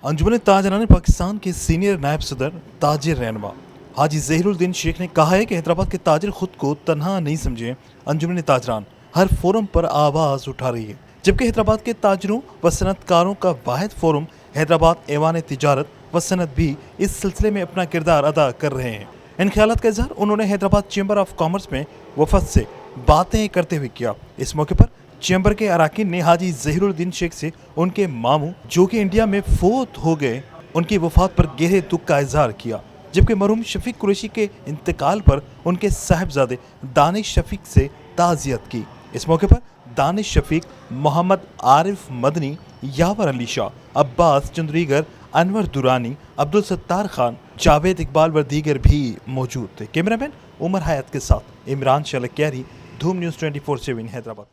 अंजुमन ताजरान पाकिस्तान के सीनियर नायब सदर ताजिर रहनुमा हाजी ज़हीरुद्दीन शेख ने कहा है कि हैदराबाद के ताजिर खुद को तन्हा नहीं समझे। अंजुमन ताजरान हर फोरम पर आवाज़ उठा रही है, जबकि हैदराबाद के ताजरों व सनतकारों का वाहिद फोरम हैदराबाद ऐवान तिजारत व सनत भी इस सिलसिले में अपना किरदार अदा कर रहे हैं। इन ख्यालात का इजहार उन्होंने हैदराबाद चैम्बर ऑफ कॉमर्स में वफद से बातें करते हुए किया। इस मौके पर चैम्बर के अराकीन ने हाजी ज़हीरुद्दीन शेख से उनके मामू जो कि इंडिया में फोत हो गए उनकी वफात पर गहरे दुख का इजहार किया, जबकि मरहूम शफीक कुरैशी के इंतकाल पर उनके साहिबजादे दानिश शफीक से ताज़ियत की। इस मौके पर दानिश शफीक, मोहम्मद आरिफ मदनी, यावर अली शाह, अब्बास चंद्रीगर, अनवर दुरानी, अब्दुल सत्तार खान, जावेद इकबाल व दीगर भी मौजूद थे। कैमरामैन उमर हयात के साथ इमरान शलकियारी, धूम न्यूज़ 24/7 हैदराबाद।